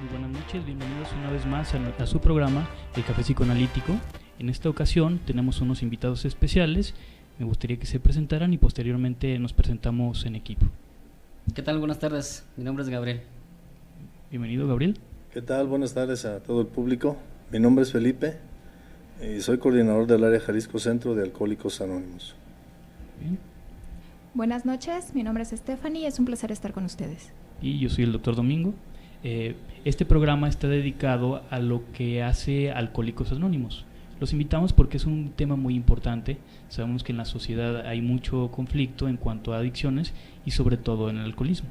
Muy buenas noches, bienvenidos una vez más a su programa El Café Psicoanalítico. En esta ocasión tenemos unos invitados especiales. Me gustaría que se presentaran y posteriormente nos presentamos en equipo. ¿Qué tal? Buenas tardes, mi nombre es Gabriel. Bienvenido, Gabriel. ¿Qué tal? Buenas tardes a todo el público. Mi nombre es Felipe y soy coordinador del área Jalisco Centro de Alcohólicos Anónimos. Bien. Buenas noches, mi nombre es Stephanie y es un placer estar con ustedes. Y yo soy el Dr. Domingo. Este programa está dedicado a lo que hace Alcohólicos Anónimos. Los invitamos porque es un tema muy importante. Sabemos que en la sociedad hay mucho conflicto en cuanto a adicciones y sobre todo en el alcoholismo.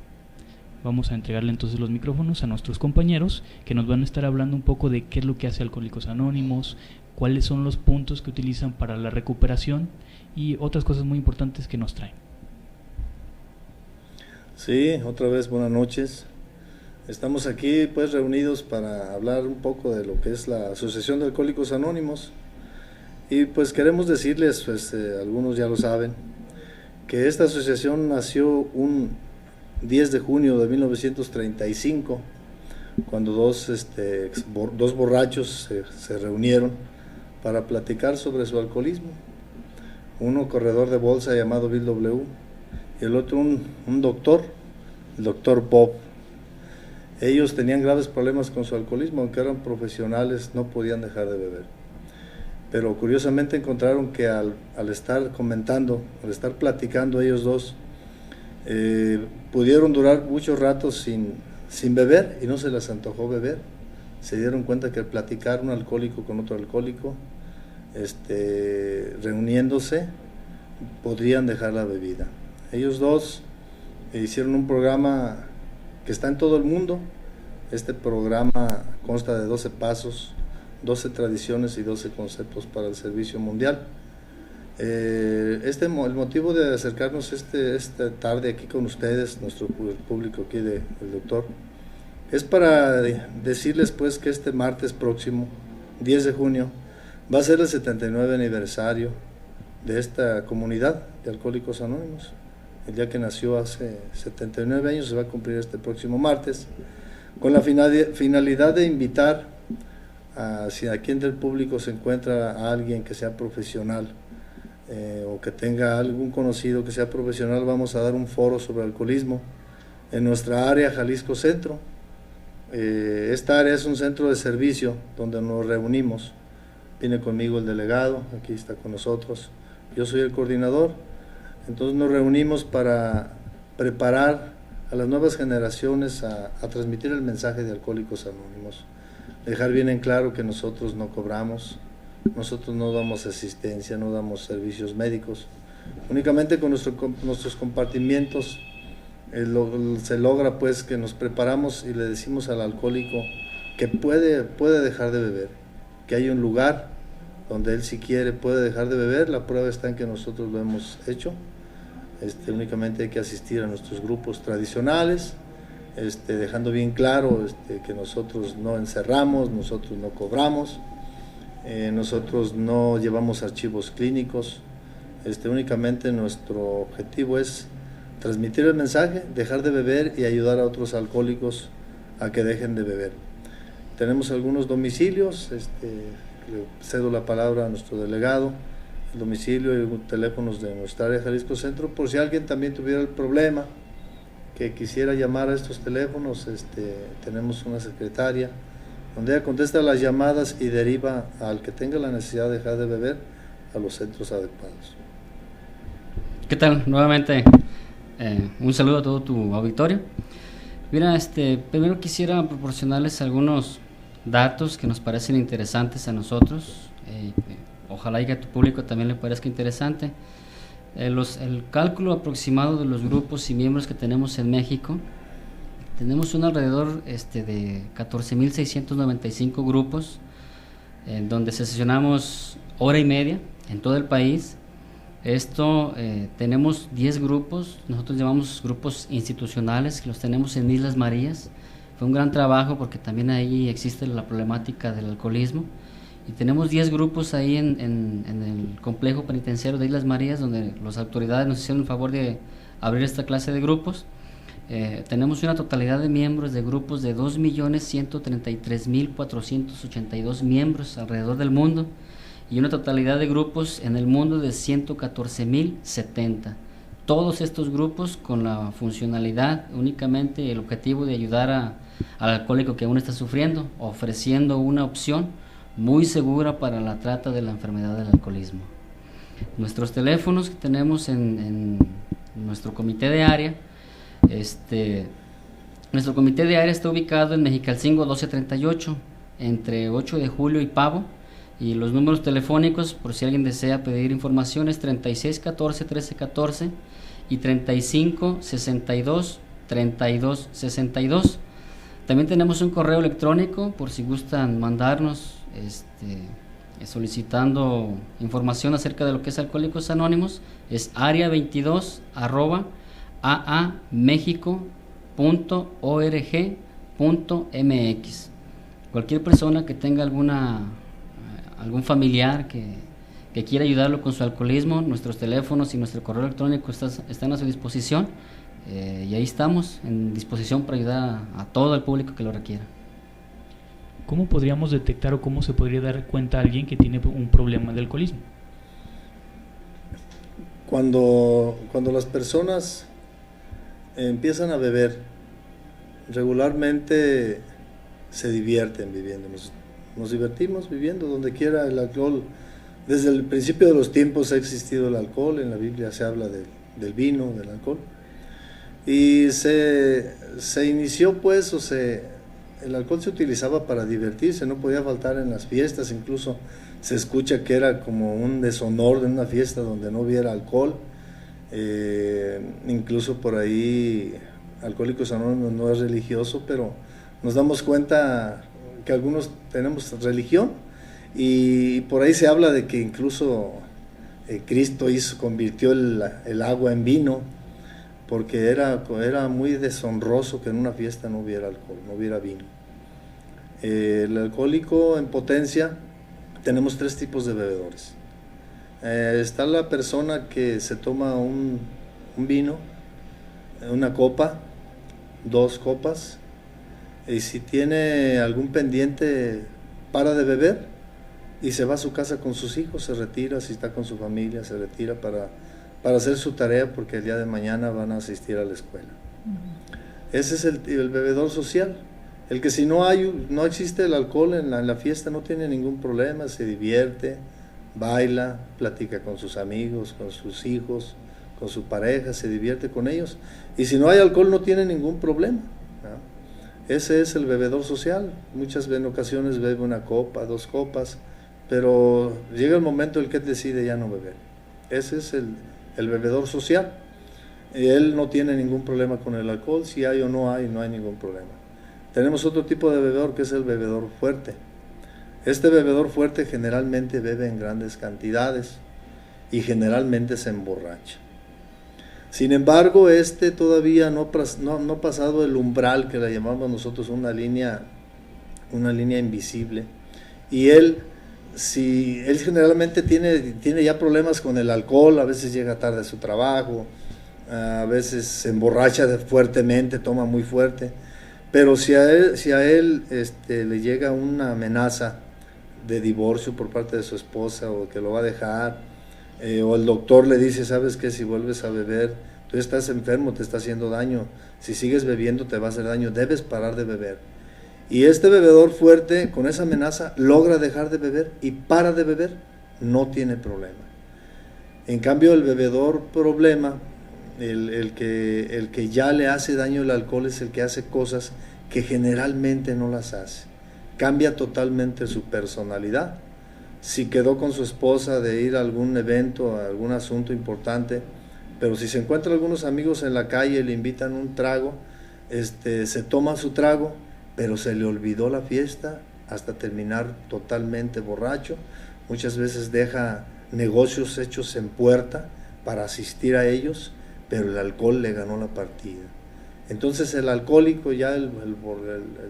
Vamos a entregarle entonces los micrófonos a nuestros compañeros que nos van a estar hablando un poco de qué es lo que hace Alcohólicos Anónimos, cuáles son los puntos que utilizan para la recuperación y otras cosas muy importantes que nos traen. Sí, otra vez buenas noches. Estamos aquí pues reunidos para hablar un poco de lo que es la Asociación de Alcohólicos Anónimos y pues queremos decirles, pues algunos ya lo saben, que esta asociación nació un 10 de junio de 1935 cuando dos borrachos se reunieron para platicar sobre su alcoholismo. Uno corredor de bolsa llamado Bill W. y el otro un doctor, el doctor Bob. Ellos tenían graves problemas con su alcoholismo, aunque eran profesionales, no podían dejar de beber. Pero curiosamente encontraron que al estar comentando, al estar platicando ellos dos, pudieron durar muchos ratos sin beber y no se les antojó beber. Se dieron cuenta que al platicar un alcohólico con otro alcohólico, reuniéndose, podrían dejar la bebida. Ellos dos hicieron un programa que está en todo el mundo. Este programa consta de 12 pasos, 12 tradiciones y 12 conceptos para el servicio mundial. El motivo de acercarnos esta tarde aquí con ustedes, nuestro público aquí del doctor, es para decirles pues que este martes próximo, 10 de junio, va a ser el 79 aniversario de esta comunidad de Alcohólicos Anónimos. El día que nació hace 79 años se va a cumplir este próximo martes, con la finalidad de invitar si aquí entre el público se encuentra a alguien que sea profesional o que tenga algún conocido que sea profesional, vamos a dar un foro sobre alcoholismo en nuestra área Jalisco Centro. Esta área es un centro de servicio donde nos reunimos. Viene conmigo el delegado, aquí está con nosotros, yo soy el coordinador. Entonces nos reunimos para preparar a las nuevas generaciones a transmitir el mensaje de Alcohólicos Anónimos. Dejar bien en claro que nosotros no cobramos, nosotros no damos asistencia, no damos servicios médicos. Únicamente con nuestros compartimientos se logra pues que nos preparamos y le decimos al alcohólico que puede dejar de beber, que hay un lugar donde él si quiere puede dejar de beber. La prueba está en que nosotros lo hemos hecho. Únicamente hay que asistir a nuestros grupos tradicionales, dejando bien claro que nosotros no encerramos, nosotros no cobramos, nosotros no llevamos archivos clínicos. Únicamente nuestro objetivo es transmitir el mensaje, dejar de beber y ayudar a otros alcohólicos a que dejen de beber. Tenemos algunos domicilios, le cedo la palabra a nuestro delegado, el domicilio y teléfonos de nuestra área Jalisco Centro, por si alguien también tuviera el problema, que quisiera llamar a estos teléfonos. Tenemos una secretaria, donde ella contesta las llamadas y deriva al que tenga la necesidad de dejar de beber a los centros adecuados. ¿Qué tal? Nuevamente, un saludo a todo tu auditorio. Mira, primero quisiera proporcionarles algunos datos que nos parecen interesantes a nosotros. Ojalá y que a tu público también le parezca interesante. El cálculo aproximado de los grupos y miembros que tenemos en México, tenemos un alrededor de 14.695 grupos, en donde sesionamos hora y media en todo el país. Tenemos 10 grupos, nosotros llamamos grupos institucionales, que los tenemos en Islas Marías. Fue un gran trabajo porque también ahí existe la problemática del alcoholismo. Y tenemos 10 grupos ahí en el complejo penitenciario de Islas Marías, donde las autoridades nos hicieron el favor de abrir esta clase de grupos. tenemos una totalidad de miembros de grupos de 2.133.482 miembros alrededor del mundo y una totalidad de grupos en el mundo de 114.070. Todos estos grupos con la funcionalidad, únicamente el objetivo de ayudar al alcohólico que aún está sufriendo, ofreciendo una opción muy segura para la trata de la enfermedad del alcoholismo. Nuestros teléfonos que tenemos en nuestro comité de área, nuestro comité de área está ubicado en Mexicalcingo 1238, entre 8 de julio y Pavo, y los números telefónicos, por si alguien desea pedir información, es 3614-1314 y 3562-3262. También tenemos un correo electrónico, por si gustan mandarnos solicitando información acerca de lo que es Alcohólicos Anónimos, es area22@aamexico.org.mx. Cualquier persona que tenga algún familiar que quiera ayudarlo con su alcoholismo, nuestros teléfonos y nuestro correo electrónico están a su disposición, y ahí estamos en disposición para ayudar a todo el público que lo requiera. ¿Cómo podríamos detectar o cómo se podría dar cuenta a alguien que tiene un problema de alcoholismo? Cuando las personas empiezan a beber, regularmente se divierten viviendo. Nos divertimos viviendo donde quiera. El alcohol, desde el principio de los tiempos ha existido el alcohol. En la Biblia se habla del vino, del alcohol. Y se inició pues, el alcohol se utilizaba para divertirse, no podía faltar en las fiestas. Incluso se escucha que era como un deshonor de una fiesta donde no hubiera alcohol. Incluso por ahí, Alcohólicos Anónimos no es religioso, pero nos damos cuenta que algunos tenemos religión, y por ahí se habla de que incluso Cristo convirtió el agua en vino, porque era muy deshonroso que en una fiesta no hubiera alcohol, no hubiera vino. El alcohólico en potencia, tenemos 3 tipos de bebedores. Está la persona que se toma un vino, una copa, 2 copas, y si tiene algún pendiente, para de beber y se va a su casa con sus hijos, se retira. Si está con su familia, se retira para hacer su tarea, porque el día de mañana van a asistir a la escuela. Ese es el bebedor social, el que si no existe el alcohol en la fiesta, no tiene ningún problema, se divierte, baila, platica con sus amigos, con sus hijos, con su pareja, se divierte con ellos, y si no hay alcohol no tiene ningún problema, ¿no? Ese es el bebedor social. Muchas ocasiones bebe una copa, 2 copas, pero llega el momento en que decide ya no beber. Ese es el bebedor social. Él no tiene ningún problema con el alcohol, si hay o no hay ningún problema. Tenemos otro tipo de bebedor, que es el bebedor fuerte. Este bebedor fuerte generalmente bebe en grandes cantidades y generalmente se emborracha. Sin embargo, todavía no ha pasado el umbral, que le llamamos nosotros una línea invisible, y él generalmente tiene ya problemas con el alcohol. A veces llega tarde a su trabajo, a veces se emborracha fuertemente, toma muy fuerte, pero si a él le llega una amenaza de divorcio por parte de su esposa, o que lo va a dejar, o el doctor le dice, sabes que si vuelves a beber, tú estás enfermo, te está haciendo daño, si sigues bebiendo te va a hacer daño, debes parar de beber. Y este bebedor fuerte, con esa amenaza, logra dejar de beber y para de beber, no tiene problema. En cambio, el bebedor problema, el que ya le hace daño el alcohol, es el que hace cosas que generalmente no las hace. Cambia totalmente su personalidad. Si quedó con su esposa de ir a algún evento, a algún asunto importante, pero si se encuentra algunos amigos en la calle, le invitan un trago, se toma su trago, pero se le olvidó la fiesta hasta terminar totalmente borracho. Muchas veces deja negocios hechos en puerta para asistir a ellos, pero el alcohol le ganó la partida. Entonces el alcohólico, el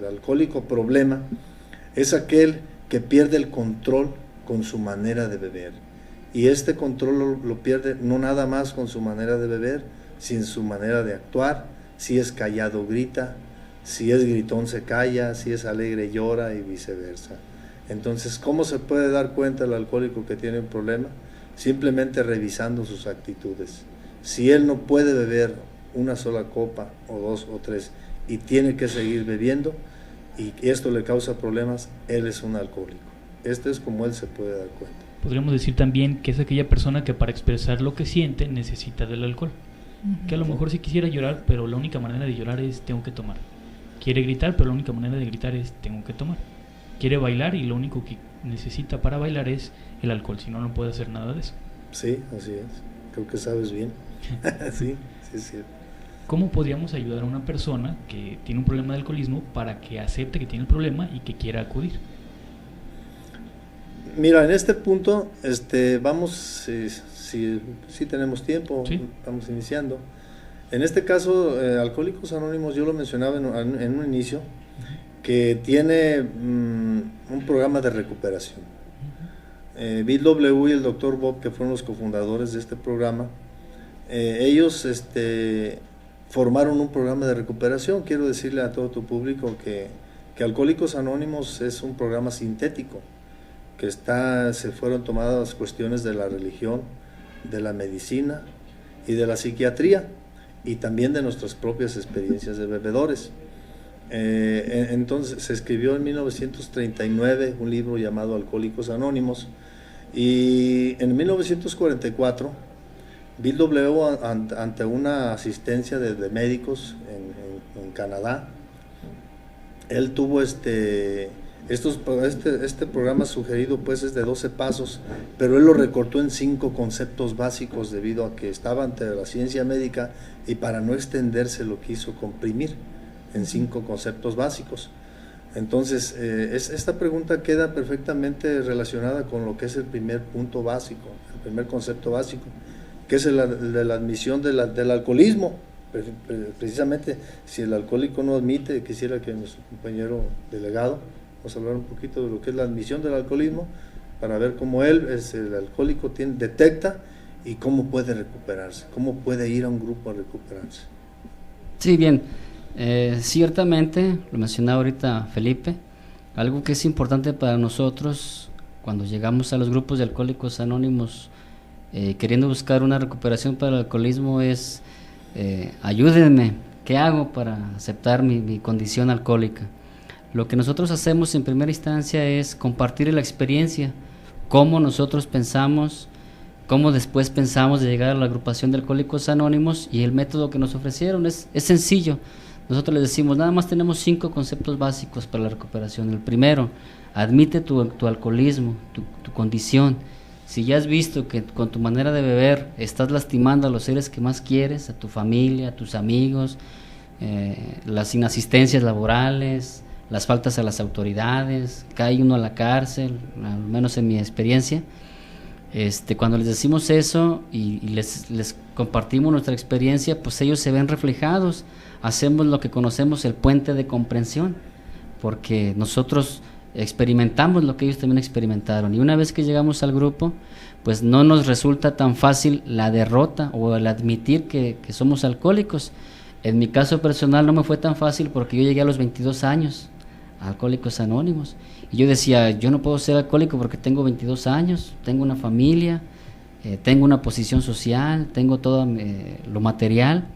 alcohólico problema, es aquel que pierde el control con su manera de beber, y este control lo pierde no nada más con su manera de beber, sino su manera de actuar, si es callado grita, si es gritón se calla, si es alegre llora y viceversa. Entonces, ¿cómo se puede dar cuenta el alcohólico que tiene un problema? Simplemente revisando sus actitudes. Si él no puede beber una sola copa o 2 o 3 y tiene que seguir bebiendo y esto le causa problemas, él es un alcohólico. Esto es como él se puede dar cuenta. Podríamos decir también que es aquella persona que para expresar lo que siente necesita del alcohol. Que a lo mejor sí quisiera llorar, pero la única manera de llorar es tengo que tomar. Quiere gritar, pero la única manera de gritar es tengo que tomar. Quiere bailar y lo único que necesita para bailar es el alcohol, si no, no puede hacer nada de eso. Sí, así es. Creo que sabes bien. Sí, sí, sí. ¿Cómo podríamos ayudar a una persona que tiene un problema de alcoholismo para que acepte que tiene el problema y que quiera acudir? Mira, en este punto vamos, si tenemos tiempo, sí, vamos iniciando. En este caso, Alcohólicos Anónimos, yo lo mencionaba en un inicio, que tiene un programa de recuperación. Bill W. y el Dr. Bob, que fueron los cofundadores de este programa, ellos formaron un programa de recuperación. Quiero decirle a todo tu público que Alcohólicos Anónimos es un programa sintético, que se fueron tomadas cuestiones de la religión, de la medicina y de la psiquiatría, y también de nuestras propias experiencias de bebedores. Entonces se escribió en 1939 un libro llamado Alcohólicos Anónimos, y en 1944 Bill W., ante una asistencia de médicos en Canadá, él tuvo este programa sugerido, pues es de 12 pasos, pero él lo recortó en 5 conceptos básicos debido a que estaba ante la ciencia médica, y para no extenderse lo quiso comprimir en 5 conceptos básicos. Entonces, esta pregunta queda perfectamente relacionada con lo que es el primer punto básico, el primer concepto básico, que es el de la admisión del alcoholismo. Precisamente, si el alcohólico no admite, quisiera que nuestro compañero delegado nos hablara un poquito de lo que es la admisión del alcoholismo, para ver cómo el alcohólico detecta y cómo puede recuperarse, cómo puede ir a un grupo a recuperarse. Sí, bien. Ciertamente, lo mencionaba ahorita Felipe, algo que es importante para nosotros cuando llegamos a los grupos de Alcohólicos Anónimos queriendo buscar una recuperación para el alcoholismo es ayúdenme, ¿qué hago para aceptar mi condición alcohólica? Lo que nosotros hacemos en primera instancia es compartir la experiencia, cómo nosotros pensamos, cómo después pensamos de llegar a la agrupación de Alcohólicos Anónimos, y el método que nos ofrecieron es sencillo. Nosotros les decimos, nada más tenemos 5 conceptos básicos para la recuperación. El primero, admite tu alcoholismo, tu condición. Si ya has visto que con tu manera de beber estás lastimando a los seres que más quieres, a tu familia, a tus amigos, las inasistencias laborales, las faltas a las autoridades, cae uno a la cárcel, al menos en mi experiencia. Cuando les decimos eso y les compartimos nuestra experiencia, pues ellos se ven reflejados. Hacemos lo que conocemos el puente de comprensión, porque nosotros experimentamos lo que ellos también experimentaron, y una vez que llegamos al grupo, pues no nos resulta tan fácil la derrota o el admitir que somos alcohólicos. En mi caso personal no me fue tan fácil, porque yo llegué a los 22 años a Alcohólicos Anónimos, y yo decía, yo no puedo ser alcohólico porque tengo 22 años, tengo una familia, tengo una posición social, tengo todo lo material,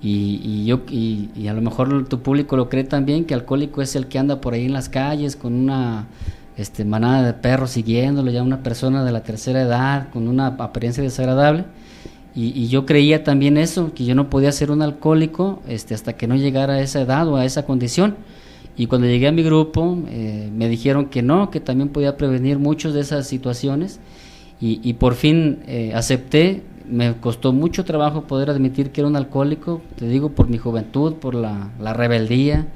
y a lo mejor tu público lo cree también, que alcohólico es el que anda por ahí en las calles con una manada de perros siguiéndolo, ya una persona de la tercera edad con una apariencia desagradable, y yo creía también eso, que yo no podía ser un alcohólico hasta que no llegara a esa edad o a esa condición. Y cuando llegué a mi grupo me dijeron que no, que también podía prevenir muchas de esas situaciones, y por fin acepté. Me costó mucho trabajo poder admitir que era un alcohólico, te digo, por mi juventud, por la rebeldía,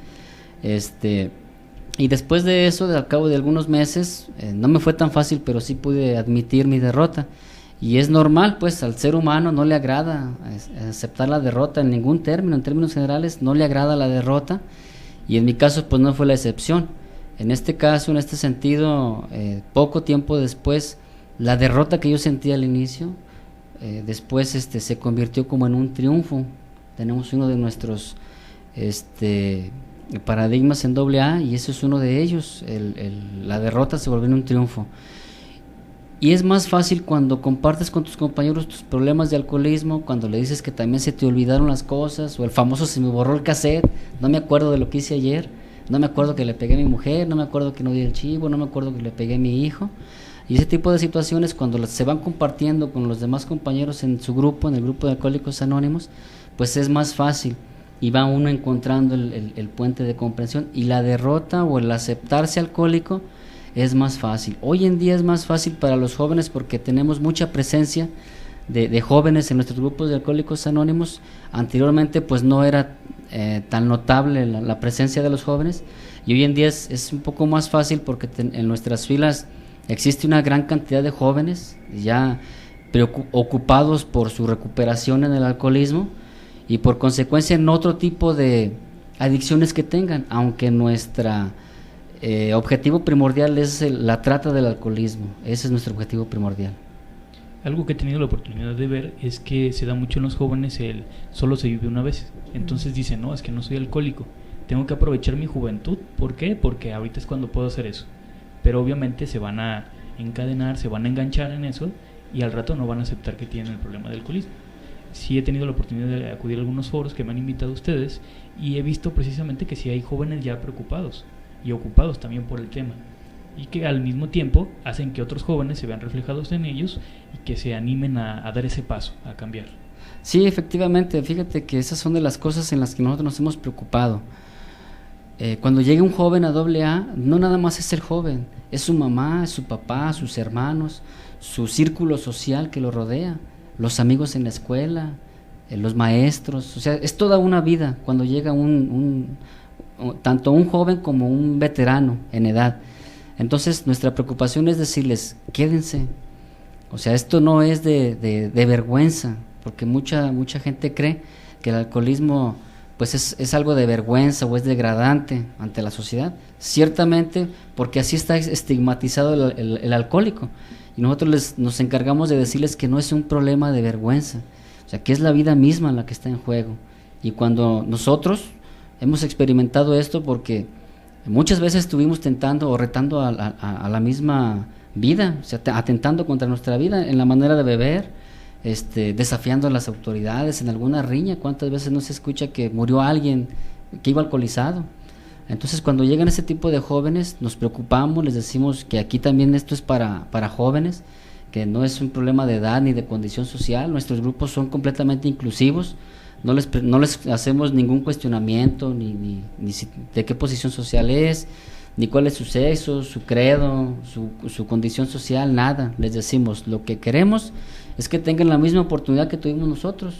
y después de eso, al cabo de algunos meses, no me fue tan fácil, pero sí pude admitir mi derrota. Y es normal, pues al ser humano no le agrada aceptar la derrota en ningún término, en términos generales no le agrada la derrota, y en mi caso pues no fue la excepción. En este caso, en este sentido, poco tiempo después, la derrota que yo sentí al inicio, después se convirtió como en un triunfo tenemos uno de nuestros paradigmas en AA, y ese es uno de ellos, la derrota se volvió en un triunfo. Y es más fácil cuando compartes con tus compañeros tus problemas de alcoholismo, cuando le dices que también se te olvidaron las cosas, o el famoso se me borró el cassette, no me acuerdo de lo que hice ayer, no me acuerdo que le pegué a mi mujer, no me acuerdo que no di el chivo, no me acuerdo que le pegué a mi hijo. Y ese tipo de situaciones, cuando se van compartiendo con los demás compañeros en su grupo, en el grupo de Alcohólicos Anónimos, pues es más fácil y va uno encontrando el puente de comprensión, y la derrota o el aceptarse alcohólico es más fácil. Hoy en día es más fácil para los jóvenes porque tenemos mucha presencia de jóvenes en nuestros grupos de Alcohólicos Anónimos. Anteriormente pues no era tan notable la presencia de los jóvenes, y hoy en día es un poco más fácil porque en nuestras filas existe una gran cantidad de jóvenes ya ocupados por su recuperación en el alcoholismo y por consecuencia en otro tipo de adicciones que tengan, aunque nuestra objetivo primordial es la trata del alcoholismo. Ese es nuestro objetivo primordial. Algo que he tenido la oportunidad de ver es que se da mucho en los jóvenes el solo se vive una vez. Entonces dicen, no, es que no soy alcohólico, tengo que aprovechar mi juventud. ¿Por qué? Porque ahorita es cuando puedo hacer eso. Pero obviamente se van a encadenar, se van a enganchar en eso, y al rato no van a aceptar que tienen el problema del alcoholismo. Sí he tenido la oportunidad de acudir a algunos foros que me han invitado a ustedes, y he visto precisamente que sí hay jóvenes ya preocupados y ocupados también por el tema, y que al mismo tiempo hacen que otros jóvenes se vean reflejados en ellos y que se animen a dar ese paso, a cambiar. Sí, efectivamente, fíjate que esas son de las cosas en las que nosotros nos hemos preocupado. Cuando llega un joven a AA, no nada más es el joven, es su mamá, es su papá, sus hermanos, su círculo social que lo rodea, los amigos en la escuela, los maestros, o sea, es toda una vida cuando llega tanto un joven como un veterano en edad. Entonces nuestra preocupación es decirles, quédense, o sea, esto no es de vergüenza, porque mucha gente cree que el alcoholismo pues es algo de vergüenza o es degradante ante la sociedad, ciertamente porque así está estigmatizado el alcohólico, y nosotros nos encargamos de decirles que no es un problema de vergüenza, o sea, que es la vida misma la que está en juego. Y cuando nosotros hemos experimentado esto, porque muchas veces estuvimos tentando o retando a la misma vida, o sea, atentando contra nuestra vida en la manera de beber, desafiando a las autoridades en alguna riña. ¿Cuántas veces no se escucha que murió alguien que iba alcoholizado? Entonces cuando llegan ese tipo de jóvenes nos preocupamos, les decimos que aquí también esto es para jóvenes, que no es un problema de edad ni de condición social, nuestros grupos son completamente inclusivos, no les hacemos ningún cuestionamiento ni de qué posición social es, ni cuál es su sexo, su credo, su condición social, nada. Les decimos, lo que queremos es que tengan la misma oportunidad que tuvimos nosotros.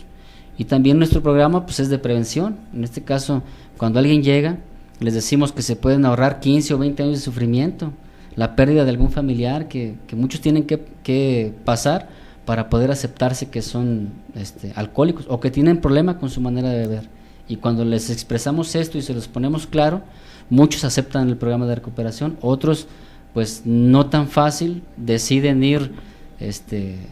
Y también nuestro programa pues es de prevención. En este caso, cuando alguien llega, les decimos que se pueden ahorrar 15 o 20 años de sufrimiento, la pérdida de algún familiar que muchos tienen que pasar para poder aceptarse que son alcohólicos o que tienen problema con su manera de beber. Y cuando les expresamos esto y se los ponemos claro, muchos aceptan el programa de recuperación, otros pues no tan fácil, deciden ir,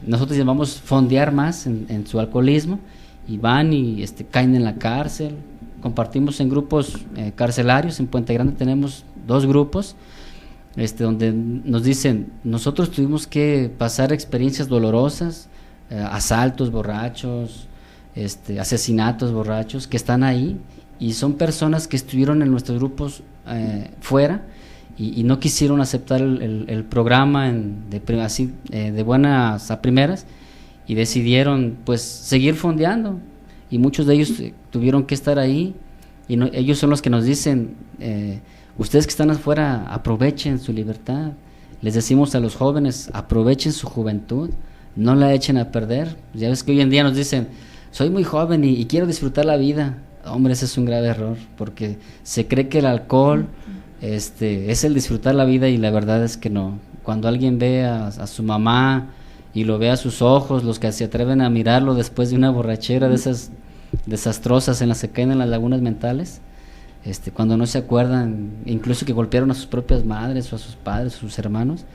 nosotros llamamos fondear más en su alcoholismo, y van y caen en la cárcel. Compartimos en grupos carcelarios. En Puente Grande tenemos 2 grupos donde nos dicen, nosotros tuvimos que pasar experiencias dolorosas, asaltos borrachos, asesinatos borrachos, que están ahí, y son personas que estuvieron en nuestros grupos fuera y no quisieron aceptar el programa de buenas a primeras, y decidieron pues seguir fondeando, y muchos de ellos tuvieron que estar ahí, y ellos son los que nos dicen, ustedes que están afuera, aprovechen su libertad. Les decimos a los jóvenes, aprovechen su juventud, no la echen a perder. Ya ves que hoy en día nos dicen, soy muy joven y quiero disfrutar la vida. Hombre, ese es un grave error, porque se cree que el alcohol es el disfrutar la vida, y la verdad es que no. Cuando alguien ve a su mamá y lo ve a sus ojos, los que se atreven a mirarlo después de una borrachera de esas desastrosas en las que caen en las lagunas mentales, cuando no se acuerdan incluso que golpearon a sus propias madres o a sus padres, a sus hermanos,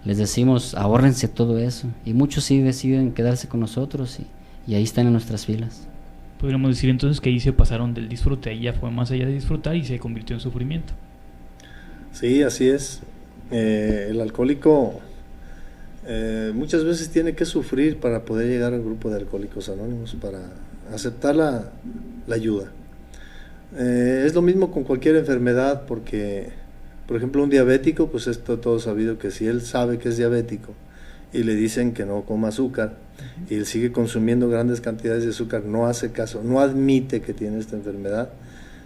les decimos, ahórrense todo eso, y muchos sí deciden quedarse con nosotros, y ahí están en nuestras filas. Podríamos decir entonces que ahí se pasaron del disfrute, ahí ya fue más allá de disfrutar y se convirtió en sufrimiento. Sí, así es. El alcohólico muchas veces tiene que sufrir para poder llegar al grupo de Alcohólicos Anónimos, para aceptar la ayuda. Es lo mismo con cualquier enfermedad, porque, por ejemplo, un diabético, pues esto todo sabido, que si él sabe que es diabético y le dicen que no coma azúcar y él sigue consumiendo grandes cantidades de azúcar, no hace caso, no admite que tiene esta enfermedad,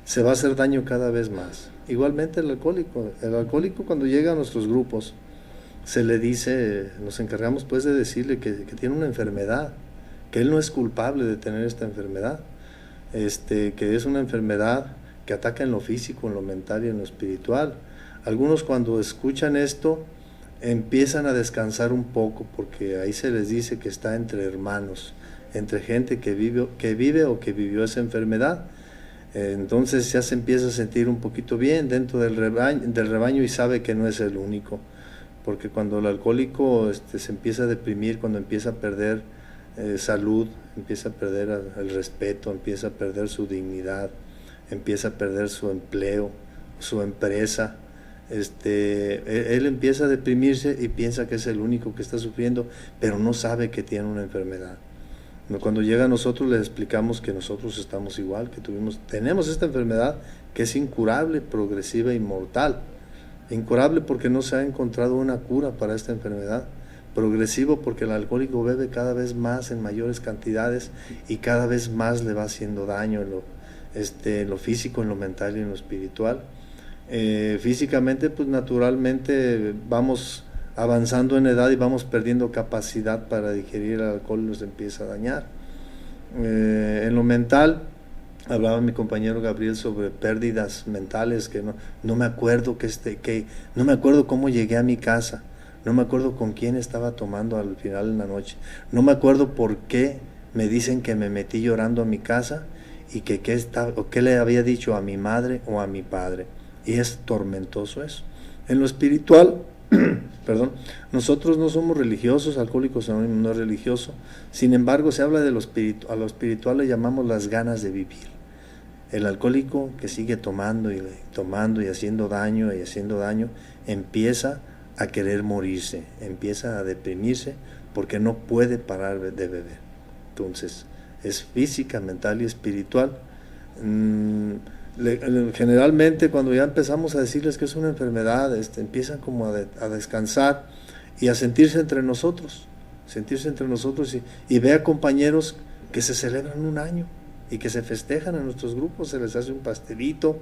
se va a hacer daño cada vez más. Igualmente el alcohólico cuando llega a nuestros grupos, se le dice, nos encargamos pues de decirle que tiene una enfermedad, que él no es culpable de tener esta enfermedad, que es una enfermedad que ataca en lo físico, en lo mental y en lo espiritual. Algunos cuando escuchan esto empiezan a descansar un poco, porque ahí se les dice que está entre hermanos, entre gente que vive o que vivió esa enfermedad. Entonces ya se empieza a sentir un poquito bien dentro del rebaño y sabe que no es el único, porque cuando el alcohólico se empieza a deprimir, cuando empieza a perder salud, empieza a perder el respeto, empieza a perder su dignidad, empieza a perder su empleo, su empresa, él empieza a deprimirse y piensa que es el único que está sufriendo, pero no sabe que tiene una enfermedad. Cuando llega a nosotros le explicamos que nosotros estamos igual, que tenemos esta enfermedad que es incurable, progresiva y mortal. Incurable porque no se ha encontrado una cura para esta enfermedad. Progresivo porque el alcohólico bebe cada vez más en mayores cantidades y cada vez más le va haciendo daño en lo físico, en lo mental y en lo espiritual. Físicamente, pues naturalmente vamos avanzando en edad y vamos perdiendo capacidad para digerir el alcohol y nos empieza a dañar. En lo mental, hablaba mi compañero Gabriel sobre pérdidas mentales, que no me acuerdo no me acuerdo cómo llegué a mi casa, no me acuerdo con quién estaba tomando al final de la noche, no me acuerdo por qué me dicen que me metí llorando a mi casa y qué le había dicho a mi madre o a mi padre, y es tormentoso eso. En lo espiritual, perdón, nosotros no somos religiosos, Alcohólicos Anónimos no es religioso, sin embargo se habla de a lo espiritual le llamamos las ganas de vivir. El alcohólico que sigue tomando y haciendo daño empieza a querer morirse, empieza a deprimirse porque no puede parar de beber. Entonces es física, mental y espiritual. Generalmente cuando ya empezamos a decirles que es una enfermedad, empiezan como a descansar y a sentirse entre nosotros y ve a compañeros que se celebran un año y que se festejan en nuestros grupos, se les hace un pastelito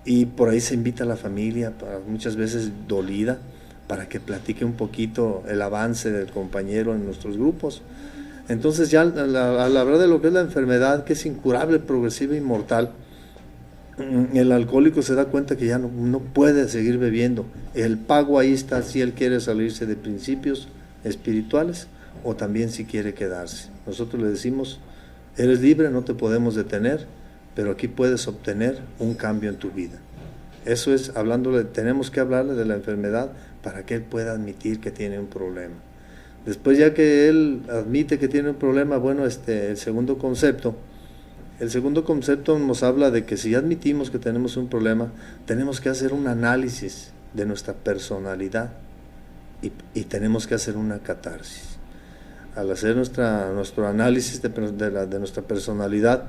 y por ahí se invita a la familia, muchas veces dolida, para que platique un poquito el avance del compañero en nuestros grupos. Entonces ya al hablar de lo que es la enfermedad, que es incurable, progresiva y mortal, el alcohólico se da cuenta que ya no puede seguir bebiendo. El pago ahí está, si él quiere salirse de principios espirituales o también si quiere quedarse. Nosotros le decimos, eres libre, no te podemos detener, pero aquí puedes obtener un cambio en tu vida. Eso es, tenemos que hablarle de la enfermedad para que él pueda admitir que tiene un problema. Después, ya que él admite que tiene un problema, bueno, el segundo concepto nos habla de que si admitimos que tenemos un problema, tenemos que hacer un análisis de nuestra personalidad y tenemos que hacer una catarsis. Al hacer nuestro análisis de nuestra personalidad,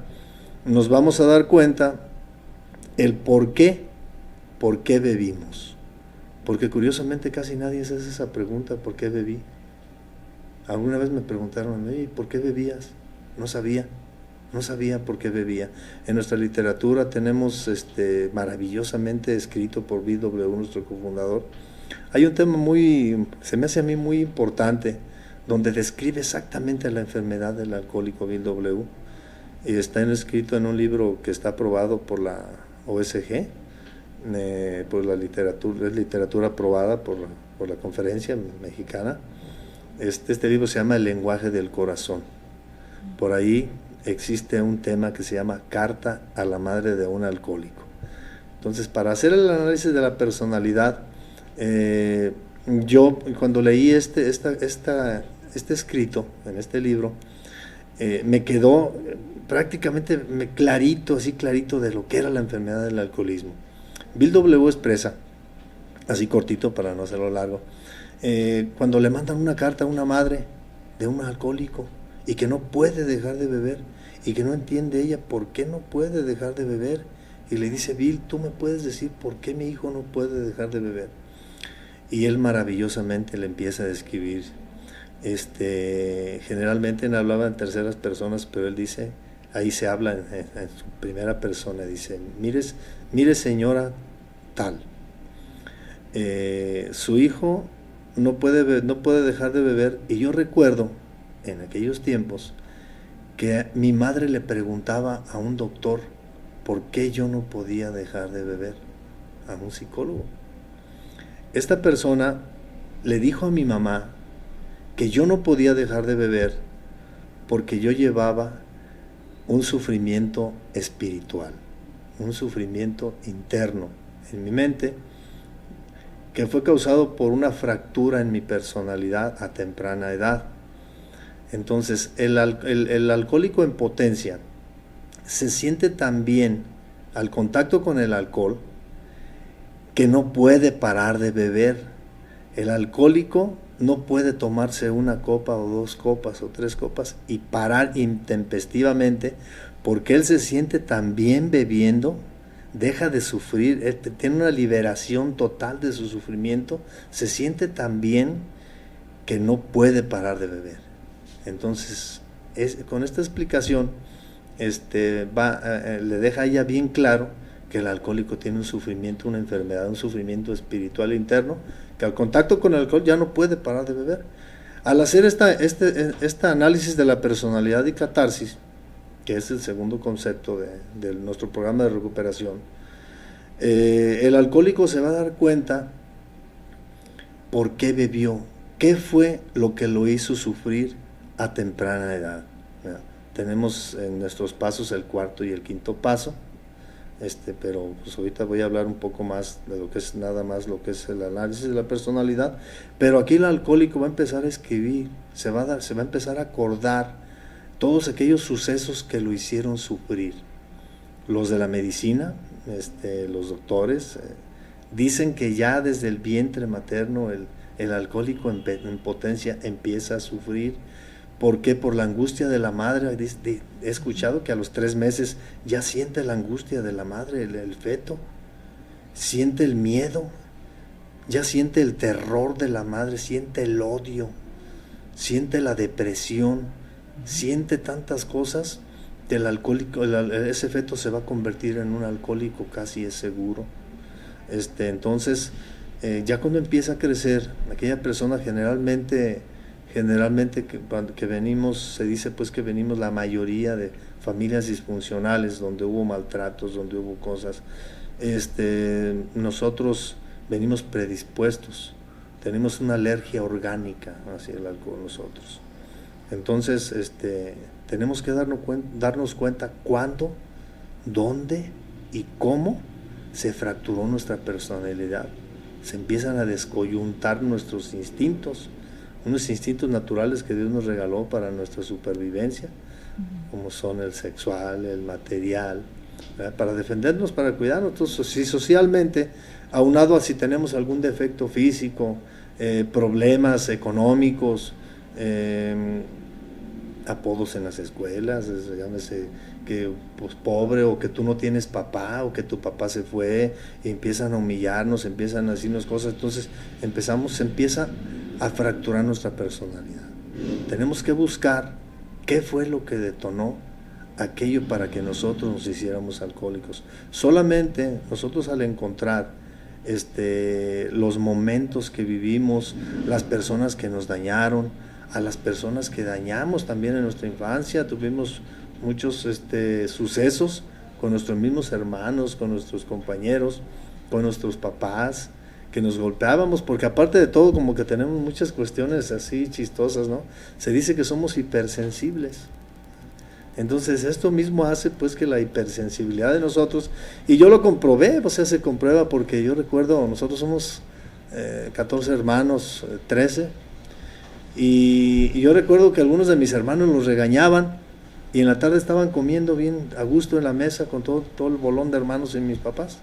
nos vamos a dar cuenta el por qué bebimos. Porque curiosamente casi nadie se hace esa pregunta, ¿por qué bebí? Alguna vez me preguntaron a mí, ¿por qué bebías? No sabía por qué bebía. En nuestra literatura tenemos maravillosamente escrito por Bill W., nuestro cofundador. Hay un tema se me hace a mí muy importante, donde describe exactamente la enfermedad del alcohólico Bill W. Y está escrito en un libro que está aprobado por la OSG, por la literatura, es literatura aprobada por la conferencia mexicana. Este libro se llama El lenguaje del corazón. Por ahí existe un tema que se llama Carta a la madre de un alcohólico. Entonces, para hacer el análisis de la personalidad, yo cuando leí este escrito en este libro, me quedó prácticamente clarito, así clarito de lo que era la enfermedad del alcoholismo. Bill W. expresa, así cortito para no hacerlo largo, cuando le mandan una carta a una madre de un alcohólico y que no puede dejar de beber y que no entiende ella por qué no puede dejar de beber, y le dice: Bill, ¿tú me puedes decir por qué mi hijo no puede dejar de beber? Y él maravillosamente le empieza a describir. Generalmente él hablaba en terceras personas, pero él dice, ahí se habla en su primera persona, dice: mire señora tal, su hijo no puede dejar de beber, y yo recuerdo en aquellos tiempos que mi madre le preguntaba a un doctor por qué yo no podía dejar de beber, a un psicólogo. Esta persona le dijo a mi mamá que yo no podía dejar de beber porque yo llevaba un sufrimiento espiritual, un sufrimiento interno en mi mente, que fue causado por una fractura en mi personalidad a temprana edad. Entonces, el alcohólico en potencia se siente tan bien al contacto con el alcohol que no puede parar de beber. El alcohólico no puede tomarse una copa o 2 copas o 3 copas y parar intempestivamente, porque él se siente tan bien bebiendo, deja de sufrir, tiene una liberación total de su sufrimiento, se siente tan bien que no puede parar de beber. Entonces, con esta explicación le deja a ella bien claro que el alcohólico tiene un sufrimiento, una enfermedad, un sufrimiento espiritual interno, que al contacto con el alcohol ya no puede parar de beber. Al hacer este análisis de la personalidad y catarsis, que es el segundo concepto de nuestro programa de recuperación, el alcohólico se va a dar cuenta por qué bebió, qué fue lo que lo hizo sufrir a temprana edad. Tenemos en nuestros pasos el 4 y el 5 paso, pero pues ahorita voy a hablar un poco más de lo que es nada más lo que es el análisis de la personalidad, pero aquí el alcohólico va a empezar a escribir, se va a empezar a acordar todos aquellos sucesos que lo hicieron sufrir. Los de la medicina, los doctores, dicen que ya desde el vientre materno el alcohólico en potencia empieza a sufrir. ¿Por qué? Por la angustia de la madre. He escuchado que a los 3 meses ya siente la angustia de la madre, el feto, siente el miedo, ya siente el terror de la madre, siente el odio, siente la depresión, siente tantas cosas. El alcohólico, ese feto se va a convertir en un alcohólico, casi es seguro. Entonces, ya cuando empieza a crecer, aquella persona generalmente que venimos, se dice pues que venimos la mayoría de familias disfuncionales, donde hubo maltratos, donde hubo cosas, nosotros venimos predispuestos, tenemos una alergia orgánica hacia el alcohol nosotros. Entonces, tenemos que darnos cuenta cuándo, dónde y cómo se fracturó nuestra personalidad. Se empiezan a descoyuntar nuestros instintos, unos instintos naturales que Dios nos regaló para nuestra supervivencia, como son el sexual, el material, ¿verdad? Para defendernos, para cuidarnos. Entonces, si socialmente, aunado a si tenemos algún defecto físico, problemas económicos, apodos en las escuelas, llámese que pues pobre, o que tú no tienes papá, o que tu papá se fue, y empiezan a humillarnos, empiezan a decirnos cosas, entonces se empieza a fracturar nuestra personalidad. Tenemos que buscar qué fue lo que detonó aquello para que nosotros nos hiciéramos alcohólicos. Solamente nosotros, al encontrar los momentos que vivimos, las personas que nos dañaron, a las personas que dañamos también en nuestra infancia, tuvimos muchos sucesos con nuestros mismos hermanos, con nuestros compañeros, con nuestros papás, que nos golpeábamos, porque aparte de todo, como que tenemos muchas cuestiones así chistosas, ¿no? Se dice que somos hipersensibles. Entonces esto mismo hace pues que la hipersensibilidad de nosotros, y yo lo comprobé, o sea, se comprueba, porque yo recuerdo, nosotros somos 14 hermanos, 13, y yo recuerdo que algunos de mis hermanos los regañaban y en la tarde estaban comiendo bien a gusto en la mesa con todo el bolón de hermanos y mis papás.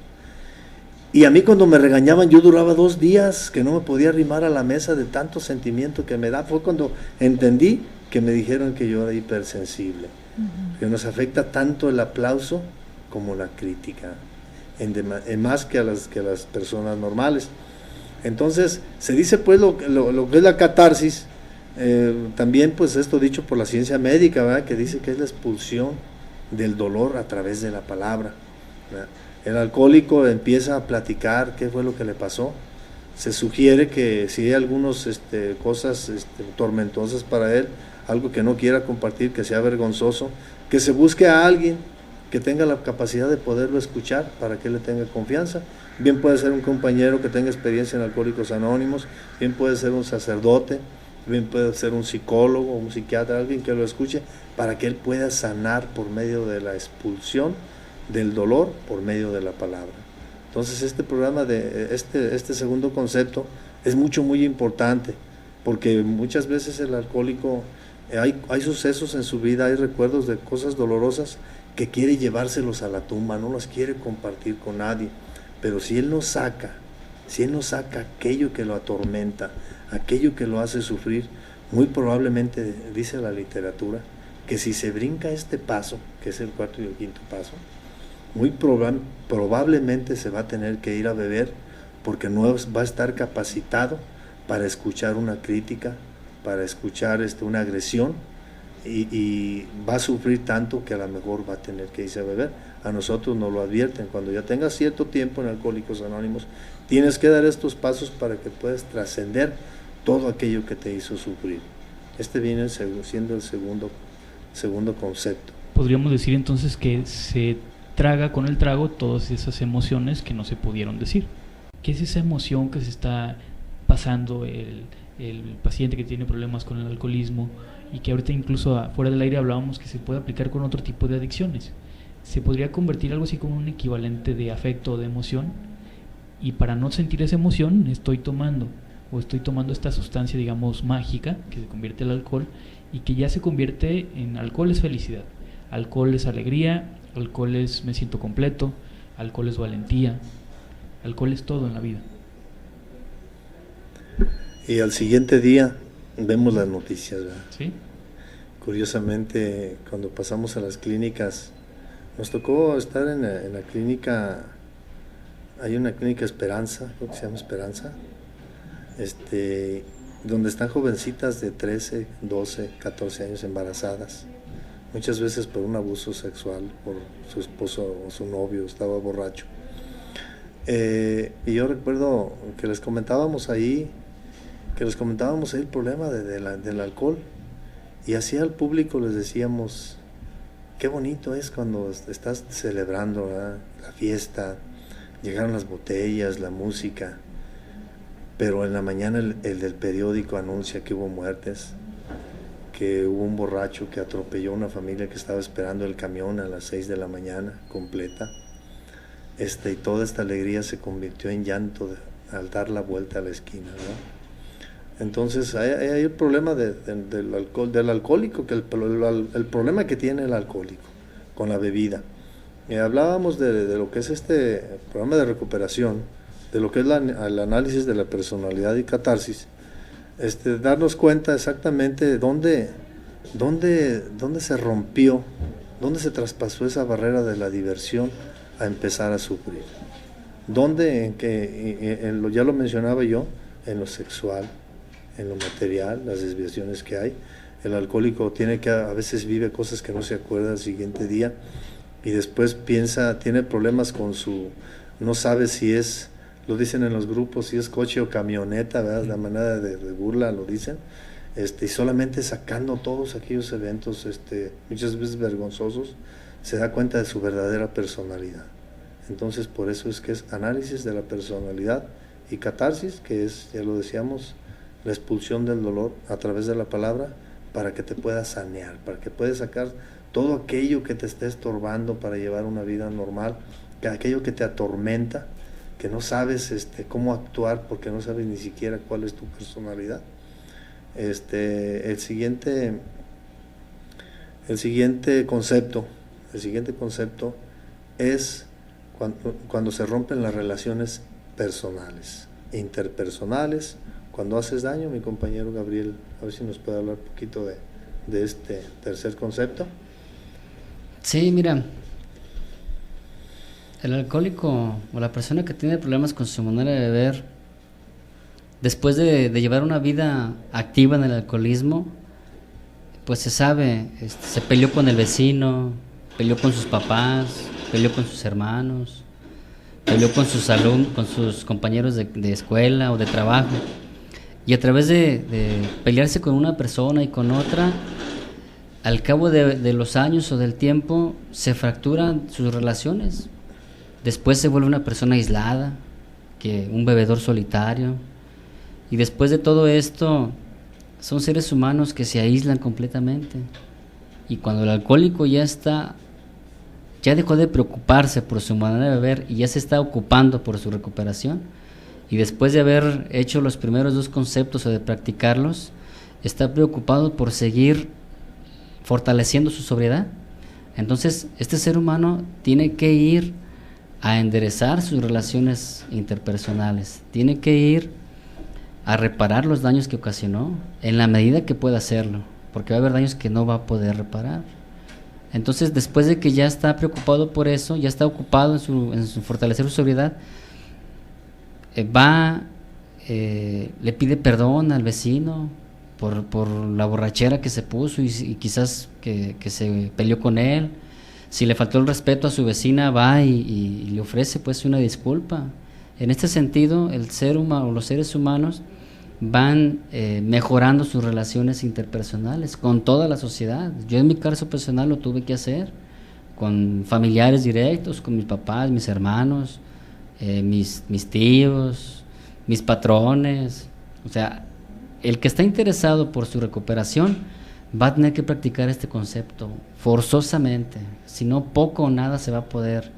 Y a mí cuando me regañaban yo duraba 2 días que no me podía arrimar a la mesa de tanto sentimiento que me da. Fue cuando entendí que me dijeron que yo era hipersensible, que nos afecta tanto el aplauso como la crítica, en más que a las personas normales. Entonces se dice pues lo que es la catarsis, también pues esto dicho por la ciencia médica, ¿verdad? Que dice que es la expulsión del dolor a través de la palabra, ¿verdad? El alcohólico empieza a platicar qué fue lo que le pasó. Se sugiere que si hay algunas cosas tormentosas para él, algo que no quiera compartir, que sea vergonzoso, que se busque a alguien que tenga la capacidad de poderlo escuchar para que él le tenga confianza. Bien puede ser un compañero que tenga experiencia en Alcohólicos Anónimos, bien puede ser un sacerdote, bien puede ser un psicólogo, un psiquiatra, alguien que lo escuche para que él pueda sanar por medio de la expulsión del dolor por medio de la palabra. Entonces este programa de este segundo concepto es muy importante, porque muchas veces el alcohólico hay sucesos en su vida, hay recuerdos de cosas dolorosas que quiere llevárselos a la tumba, no los quiere compartir con nadie, pero si él no saca aquello que lo atormenta, aquello que lo hace sufrir, muy probablemente, dice la literatura, que si se brinca este paso, que es el 4 y el 5º paso, muy probablemente se va a tener que ir a beber, porque no va a estar capacitado para escuchar una crítica, para escuchar una agresión, y va a sufrir tanto que a lo mejor va a tener que irse a beber. A nosotros nos lo advierten: cuando ya tengas cierto tiempo en Alcohólicos Anónimos, tienes que dar estos pasos para que puedas trascender todo aquello que te hizo sufrir. Viene siendo el segundo concepto. Podríamos decir entonces que se traga con el trago todas esas emociones que no se pudieron decir. ¿Qué es esa emoción que se está pasando el paciente que tiene problemas con el alcoholismo, y que ahorita incluso fuera del aire hablábamos que se puede aplicar con otro tipo de adicciones? ¿Se podría convertir algo así como un equivalente de afecto o de emoción? Y para no sentir esa emoción estoy tomando esta sustancia, digamos, mágica, que se convierte en el alcohol, y que ya se convierte en alcohol es felicidad, alcohol es alegría, alcohol es me siento completo, alcohol es valentía, alcohol es todo en la vida. Y al siguiente día vemos las noticias, ¿verdad? ¿Sí? Curiosamente, cuando pasamos a las clínicas, nos tocó estar en la clínica, hay una clínica Esperanza, creo que se llama Esperanza, donde están jovencitas de 13, 12, 14 años embarazadas, muchas veces por un abuso sexual, por su esposo o su novio estaba borracho. Y yo recuerdo que les comentábamos ahí el problema del alcohol, y así al público les decíamos: qué bonito es cuando estás celebrando, ¿verdad?, la fiesta, llegaron las botellas, la música, pero en la mañana el del periódico anuncia que hubo muertes, que hubo un borracho que atropelló a una familia que estaba esperando el camión a las 6 de la mañana completa, y toda esta alegría se convirtió en llanto al dar la vuelta a la esquina, ¿no? Entonces hay el problema del alcohólico, que el problema que tiene el alcohólico con la bebida. Hablábamos de lo que es este programa de recuperación, de lo que es el análisis de la personalidad y catarsis, darnos cuenta exactamente de dónde se rompió, dónde se traspasó esa barrera de la diversión a empezar a sufrir. Ya lo mencionaba yo, en lo sexual, en lo material, las desviaciones que hay. El alcohólico a veces vive cosas que no se acuerda al siguiente día, y después tiene problemas no sabe si es, lo dicen en los grupos, si es coche o camioneta, ¿verdad? La manera de burla lo dicen, y solamente sacando todos aquellos eventos, muchas veces vergonzosos, se da cuenta de su verdadera personalidad. Entonces, por eso es que es análisis de la personalidad y catarsis, que es, ya lo decíamos, la expulsión del dolor a través de la palabra, para que te puedas sanear, para que puedas sacar todo aquello que te esté estorbando para llevar una vida normal, aquello que te atormenta, que no sabes cómo actuar porque no sabes ni siquiera cuál es tu personalidad. El siguiente El siguiente concepto es cuando se rompen las relaciones personales, interpersonales, cuando haces daño. Mi compañero Gabriel, a ver si nos puede hablar un poquito de este tercer concepto. Sí, mira, el alcohólico o la persona que tiene problemas con su manera de beber, después de llevar una vida activa en el alcoholismo, pues se sabe, se peleó con el vecino, peleó con sus papás, peleó con sus hermanos, peleó con sus alumnos, con sus compañeros de escuela o de trabajo. Y a través de pelearse con una persona y con otra, al cabo de los años o del tiempo, se fracturan sus relaciones. Después se vuelve una persona aislada, un bebedor solitario. Y después de todo esto, son seres humanos que se aíslan completamente. Y cuando el alcohólico ya dejó de preocuparse por su manera de beber y ya se está ocupando por su recuperación, y después de haber hecho los primeros dos conceptos o de practicarlos, está preocupado por seguir fortaleciendo su sobriedad. Entonces, este ser humano tiene que ir a enderezar sus relaciones interpersonales, tiene que ir a reparar los daños que ocasionó en la medida que pueda hacerlo, porque va a haber daños que no va a poder reparar. Entonces, después de que ya está preocupado por eso, ya está ocupado en su fortalecer su sobriedad, le pide perdón al vecino por la borrachera que se puso y quizás que se peleó con él. Si le faltó el respeto a su vecina, va y le ofrece pues una disculpa. En este sentido, el ser humano o los seres humanos van mejorando sus relaciones interpersonales con toda la sociedad. Yo en mi caso personal lo tuve que hacer con familiares directos, con mis papás, mis hermanos, mis tíos, mis patrones. O sea, el que está interesado por su recuperación va a tener que practicar este concepto forzosamente, si no poco o nada se va a poder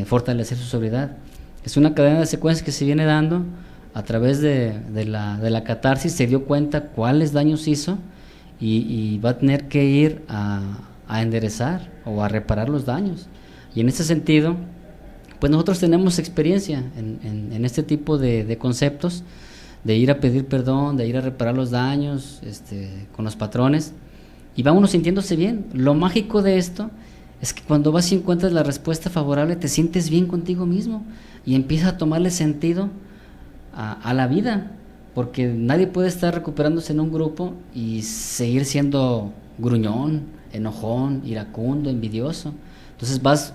fortalecer su sobriedad. Es una cadena de secuencias que se viene dando a través de la catarsis. Se dio cuenta cuáles daños hizo y va a tener que ir a enderezar o a reparar los daños. Y en ese sentido, pues nosotros tenemos experiencia en este tipo de conceptos, de ir a pedir perdón, de ir a reparar los daños con los patrones, y vámonos sintiéndose bien. Lo mágico de esto es que cuando vas y encuentras la respuesta favorable, te sientes bien contigo mismo y empiezas a tomarle sentido a la vida, porque nadie puede estar recuperándose en un grupo y seguir siendo gruñón, enojón, iracundo, envidioso. Entonces vas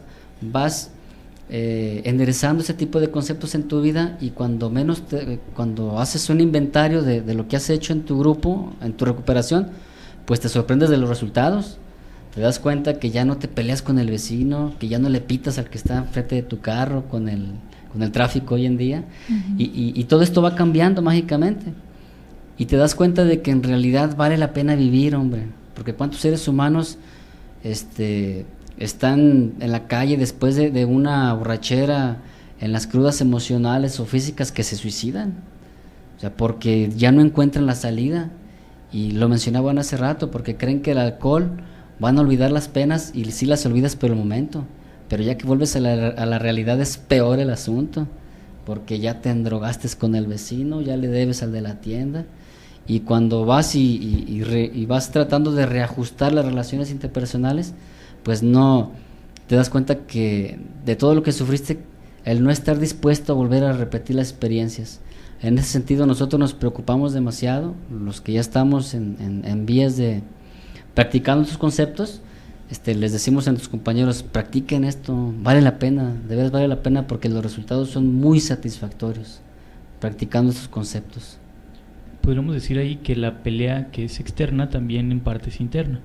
enderezando ese tipo de conceptos en tu vida, y cuando haces un inventario de lo que has hecho en tu grupo, en tu recuperación, pues te sorprendes de los resultados. Te das cuenta que ya no te peleas con el vecino, que ya no le pitas al que está enfrente de tu carro con el tráfico hoy en día. Uh-huh. Y todo esto va cambiando mágicamente, y te das cuenta de que en realidad vale la pena vivir, hombre, porque cuántos seres humanos están en la calle después de una borrachera, en las crudas emocionales o físicas, que se suicidan, o sea, porque ya no encuentran la salida. Y lo mencionaban hace rato, porque creen que el alcohol van a olvidar las penas, y sí las olvidas por el momento, pero ya que vuelves a la realidad es peor el asunto, porque ya te endrogaste con el vecino, ya le debes al de la tienda, y cuando vas y vas tratando de reajustar las relaciones interpersonales, pues no te das cuenta que de todo lo que sufriste, el no estar dispuesto a volver a repetir las experiencias. En ese sentido, nosotros nos preocupamos demasiado, los que ya estamos en vías de practicando estos conceptos. Les decimos a nuestros compañeros, practiquen esto, vale la pena, de verdad vale la pena, porque los resultados son muy satisfactorios practicando estos conceptos. Podríamos decir ahí que la pelea que es externa también en parte es interna.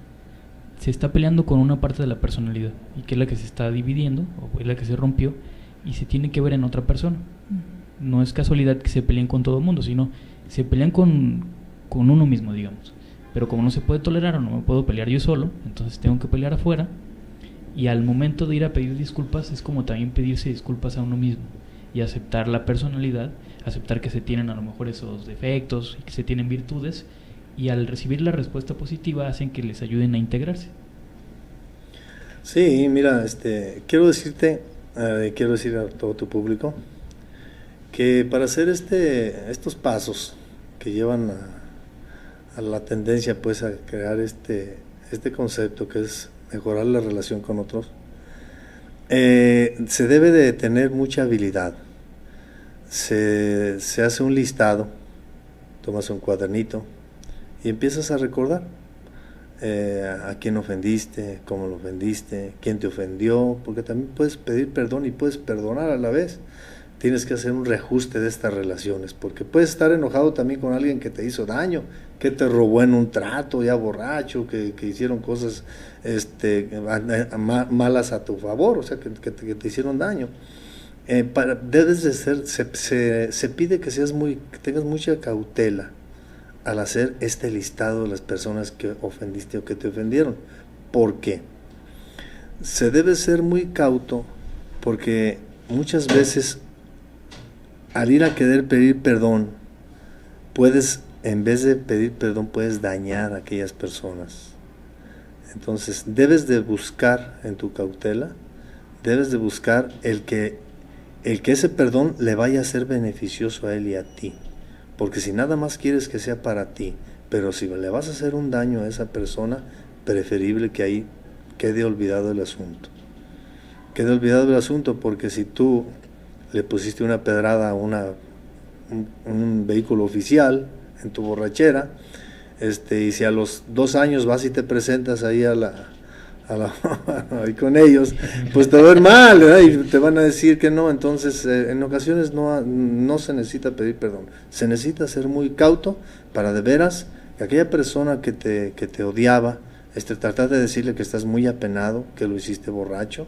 Se está peleando con una parte de la personalidad, y que es la que se está dividiendo, o es la que se rompió, y se tiene que ver en otra persona. No es casualidad que se peleen con todo el mundo, sino se pelean con uno mismo, digamos. Pero como no se puede tolerar, o no me puedo pelear yo solo, entonces tengo que pelear afuera, y al momento de ir a pedir disculpas es como también pedirse disculpas a uno mismo, y aceptar la personalidad, aceptar que se tienen a lo mejor esos defectos y que se tienen virtudes, y al recibir la respuesta positiva hacen que les ayuden a integrarse. Sí, mira, quiero decirte, quiero decir a todo tu público, que para hacer estos pasos que llevan a la tendencia pues a crear este concepto que es mejorar la relación con otros, se debe de tener mucha habilidad. Se hace un listado, tomas un cuadernito y empiezas a recordar a quién ofendiste, cómo lo ofendiste, quién te ofendió, porque también puedes pedir perdón y puedes perdonar a la vez. Tienes que hacer un reajuste de estas relaciones, porque puedes estar enojado también con alguien que te hizo daño, que te robó en un trato, ya borracho, que hicieron cosas malas a tu favor, o sea, que te hicieron daño. Debes de ser, se pide que tengas mucha cautela al hacer este listado de las personas que ofendiste o que te ofendieron. ¿Por qué? Se debe ser muy cauto, porque muchas veces al ir a querer pedir perdón, en vez de pedir perdón, puedes dañar a aquellas personas. Entonces debes de buscar en tu cautela, debes de buscar el que ese perdón le vaya a ser beneficioso a él y a ti. Porque si nada más quieres que sea para ti, pero si le vas a hacer un daño a esa persona, preferible que ahí quede olvidado el asunto. Quede olvidado el asunto, porque si tú le pusiste una pedrada a un vehículo oficial en tu borrachera, y si a los 2 años vas y te presentas ahí ahí con ellos, pues te va a ver mal, ¿verdad? Y te van a decir que no. Entonces en ocasiones no se necesita pedir perdón, se necesita ser muy cauto para de veras que aquella persona que te odiaba, tratar de decirle que estás muy apenado, que lo hiciste borracho,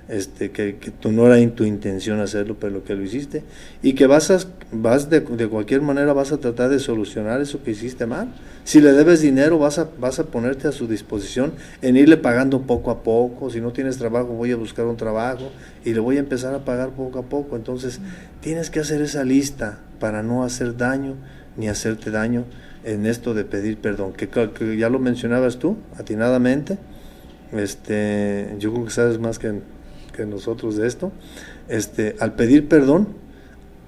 que tú no era tu intención hacerlo, pero lo que lo hiciste, y que de cualquier manera vas a tratar de solucionar eso que hiciste mal. Si le debes dinero, vas a ponerte a su disposición en irle pagando poco a poco. Si no tienes trabajo, voy a buscar un trabajo y le voy a empezar a pagar poco a poco. Entonces tienes que hacer esa lista para no hacer daño ni hacerte daño en esto de pedir perdón, que ya lo mencionabas tú atinadamente. Yo creo que sabes más que nosotros de esto. Al pedir perdón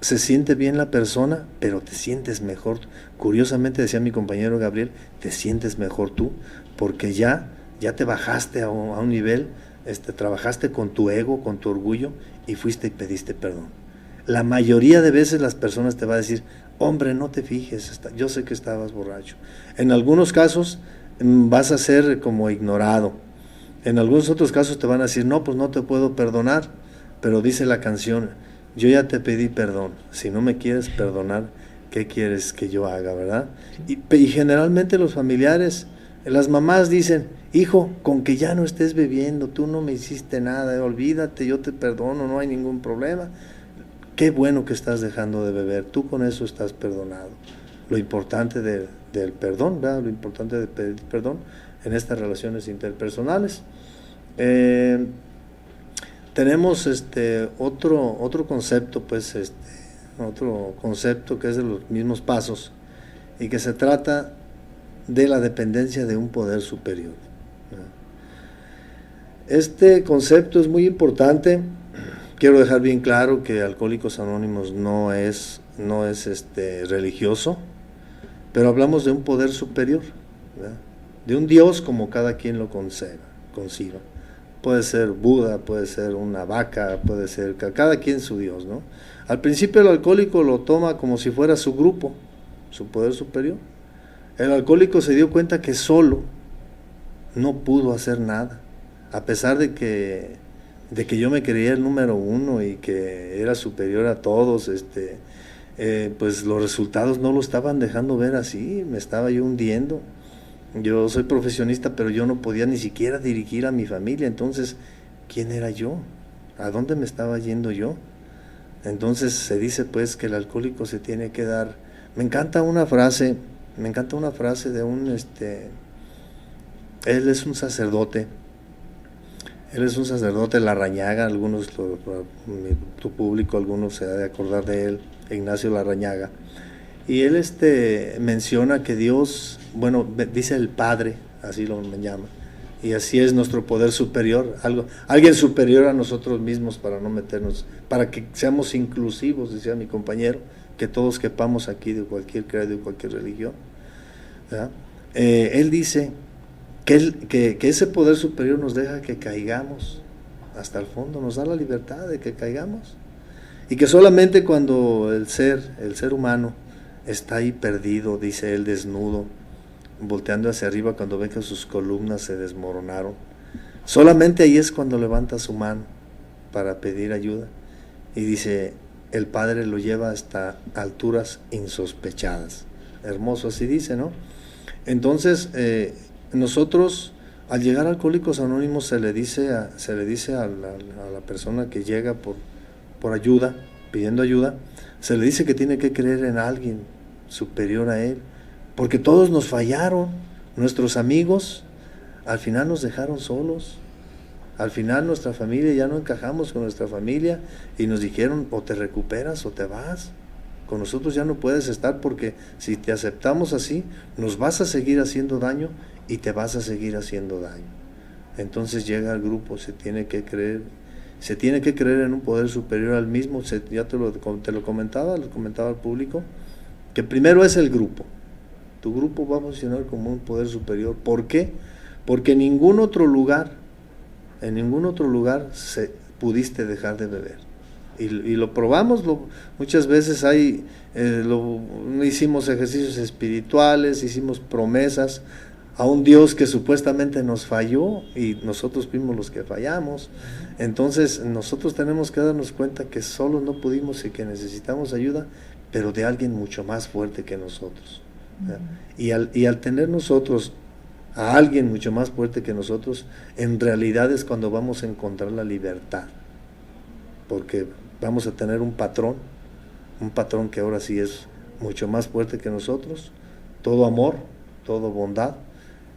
se siente bien la persona, pero te sientes mejor. Curiosamente, decía mi compañero Gabriel, te sientes mejor tú, porque ya te bajaste a un nivel, trabajaste con tu ego, con tu orgullo, y fuiste y pediste perdón. La mayoría de veces las personas te van a decir, hombre, no te fijes, yo sé que estabas borracho. En algunos casos vas a ser como ignorado. En algunos otros casos te van a decir, no, pues no te puedo perdonar, pero dice la canción, yo ya te pedí perdón, si no me quieres perdonar, ¿qué quieres que yo haga, verdad? Y generalmente los familiares, las mamás dicen, hijo, con que ya no estés bebiendo, tú no me hiciste nada, olvídate, yo te perdono, no hay ningún problema. Qué bueno que estás dejando de beber, tú con eso estás perdonado. Lo importante del perdón, ¿verdad? Lo importante de pedir perdón en estas relaciones interpersonales. Tenemos otro concepto, pues otro concepto que es de los mismos pasos y que se trata de la dependencia de un poder superior. Este concepto es muy importante. Quiero dejar bien claro que Alcohólicos Anónimos no es religioso, pero hablamos de un poder superior, ¿verdad? De un Dios como cada quien lo conciba. Puede ser Buda, puede ser una vaca, puede ser cada quien su Dios, ¿no? Al principio el alcohólico lo toma como si fuera su grupo, su poder superior. El alcohólico se dio cuenta que solo no pudo hacer nada, a pesar de que yo me creía el número 1 y que era superior a todos, pues los resultados no lo estaban dejando ver así, me estaba yo hundiendo. Yo soy profesionista, pero yo no podía ni siquiera dirigir a mi familia. Entonces, ¿quién era yo? ¿A dónde me estaba yendo yo? Entonces se dice pues que el alcohólico se tiene que dar. Me encanta una frase de un él es un sacerdote. Larrañaga, algunos, tu público, algunos se ha de acordar de él, Ignacio Larrañaga. Y él menciona que Dios, bueno, dice el Padre, así lo llama, y así es nuestro poder superior, alguien superior a nosotros mismos, para no meternos, para que seamos inclusivos, decía mi compañero, que todos quepamos aquí de cualquier credo, de cualquier religión, ¿verdad? Él dice que ese poder superior nos deja que caigamos hasta el fondo, nos da la libertad de que caigamos, y que solamente cuando el ser humano está ahí perdido, dice él, desnudo, volteando hacia arriba, cuando ve que sus columnas se desmoronaron, solamente ahí es cuando levanta su mano para pedir ayuda, y dice, el Padre lo lleva hasta alturas insospechadas. Hermoso, así dice, ¿no? Entonces, nosotros, al llegar a Alcohólicos Anónimos, se le dice a la persona que llega por ayuda, pidiendo ayuda, se le dice que tiene que creer en alguien superior a él, porque todos nos fallaron, nuestros amigos al final nos dejaron solos, al final nuestra familia, ya no encajamos con nuestra familia, y nos dijeron, o te recuperas o te vas, con nosotros ya no puedes estar, porque si te aceptamos así, nos vas a seguir haciendo daño y te vas a seguir haciendo daño. Entonces llega el grupo, se tiene que creer en un poder superior al mismo. Ya te lo comentaba al público, que primero es el grupo. Tu grupo va a funcionar como un poder superior. ¿Por qué? Porque en ningún otro lugar pudiste dejar de beber. Y lo probamos, muchas veces hicimos ejercicios espirituales, hicimos promesas a un Dios que supuestamente nos falló, y nosotros fuimos los que fallamos. Entonces nosotros tenemos que darnos cuenta que solos no pudimos y que necesitamos ayuda, pero de alguien mucho más fuerte que nosotros. Y al tener nosotros a alguien mucho más fuerte que nosotros, en realidad es cuando vamos a encontrar la libertad, porque vamos a tener un patrón que ahora sí es mucho más fuerte que nosotros, todo amor, todo bondad,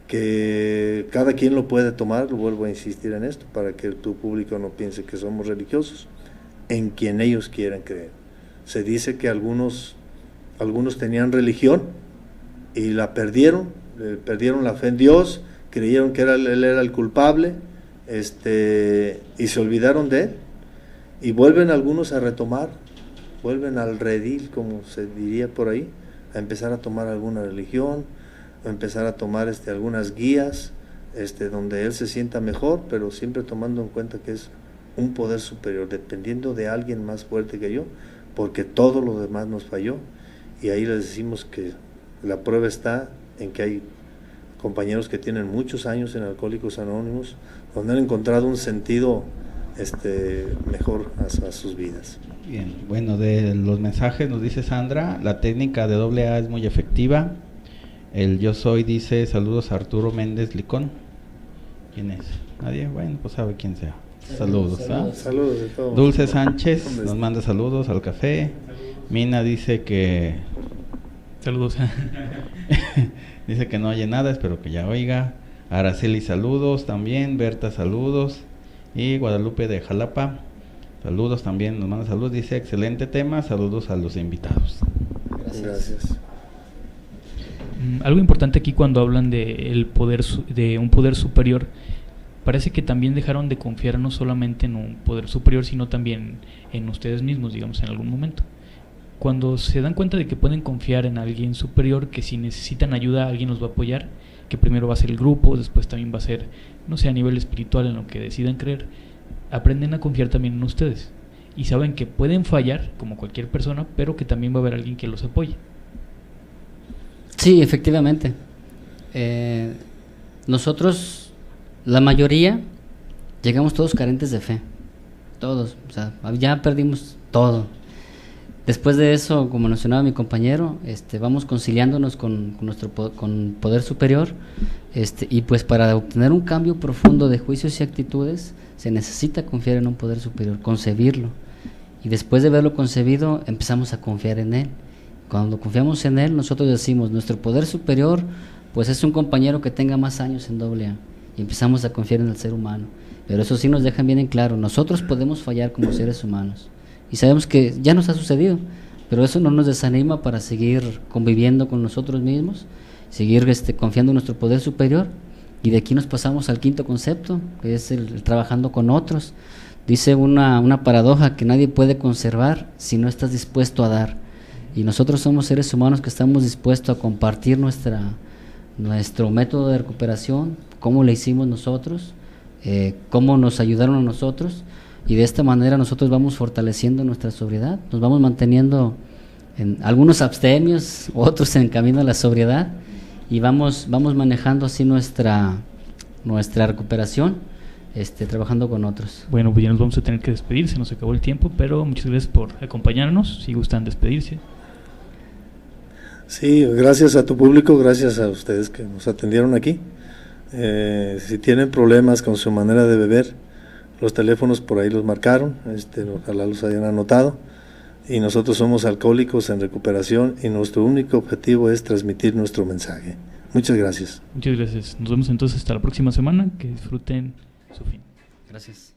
que cada quien lo puede tomar. Lo vuelvo a insistir en esto, para que tu público no piense que somos religiosos, en quien ellos quieran creer. Se dice que algunos tenían religión y la perdieron la fe en Dios, creyeron que él era el culpable, y se olvidaron de él, y vuelven algunos a retomar, vuelven al redil, como se diría por ahí, a empezar a tomar alguna religión, a empezar a tomar algunas guías, donde él se sienta mejor, pero siempre tomando en cuenta que es un poder superior, dependiendo de alguien más fuerte que yo, porque todo lo demás nos falló. Y ahí les decimos que la prueba está en que hay compañeros que tienen muchos años en Alcohólicos Anónimos, donde han encontrado un sentido mejor a sus vidas. Bien, bueno, de los mensajes nos dice Sandra, la técnica de AA es muy efectiva. El Yo Soy dice, saludos a Arturo Méndez Licón. ¿Quién es? ¿Nadie? Bueno, pues sabe quién sea. Saludos. Saludos de todos. Dulce Sánchez nos manda saludos al café. Mina dice que... Saludos. Dice que no oye nada, espero que ya oiga. Araceli, saludos también. Berta, saludos. Y Guadalupe de Jalapa, saludos también, nos manda saludos. Dice, excelente tema, saludos a los invitados. Gracias. Algo importante aquí cuando hablan de un poder superior, parece que también dejaron de confiar no solamente en un poder superior, sino también en ustedes mismos, digamos, en algún momento. Cuando se dan cuenta de que pueden confiar en alguien superior, que si necesitan ayuda alguien los va a apoyar, que primero va a ser el grupo, después también va a ser, no sé, a nivel espiritual, en lo que decidan creer, aprenden a confiar también en ustedes y saben que pueden fallar como cualquier persona, pero que también va a haber alguien que los apoye. Sí, efectivamente. Nosotros, la mayoría, llegamos todos carentes de fe, todos, o sea, ya perdimos todo. Después de eso, como mencionaba mi compañero, vamos conciliándonos con poder superior, y pues para obtener un cambio profundo de juicios y actitudes se necesita confiar en un poder superior, concebirlo, y después de verlo concebido empezamos a confiar en él. Cuando confiamos en él, nosotros decimos, nuestro poder superior pues es un compañero que tenga más años en AA, y empezamos a confiar en el ser humano, pero eso sí nos dejan bien en claro, nosotros podemos fallar como seres humanos. Y sabemos que ya nos ha sucedido, pero eso no nos desanima para seguir conviviendo con nosotros mismos, seguir confiando en nuestro poder superior Y de aquí nos pasamos al quinto concepto, que es el trabajando con otros. Dice una paradoja que nadie puede conservar si no estás dispuesto a dar. Y nosotros somos seres humanos que estamos dispuestos a compartir nuestro método de recuperación, cómo le hicimos nosotros, cómo nos ayudaron a nosotros, y de esta manera nosotros vamos fortaleciendo nuestra sobriedad, nos vamos manteniendo en algunos abstemios, otros en camino a la sobriedad, y vamos manejando así nuestra recuperación, trabajando con otros. Bueno, pues ya nos vamos a tener que despedir, se nos acabó el tiempo, pero muchas gracias por acompañarnos, si gustan despedirse. Sí, gracias a tu público, gracias a ustedes que nos atendieron aquí. Si tienen problemas con su manera de beber, los teléfonos por ahí los marcaron, ojalá los hayan anotado. Y nosotros somos Alcohólicos en Recuperación y nuestro único objetivo es transmitir nuestro mensaje. Muchas gracias. Muchas gracias. Nos vemos entonces hasta la próxima semana. Que disfruten su fin. Gracias.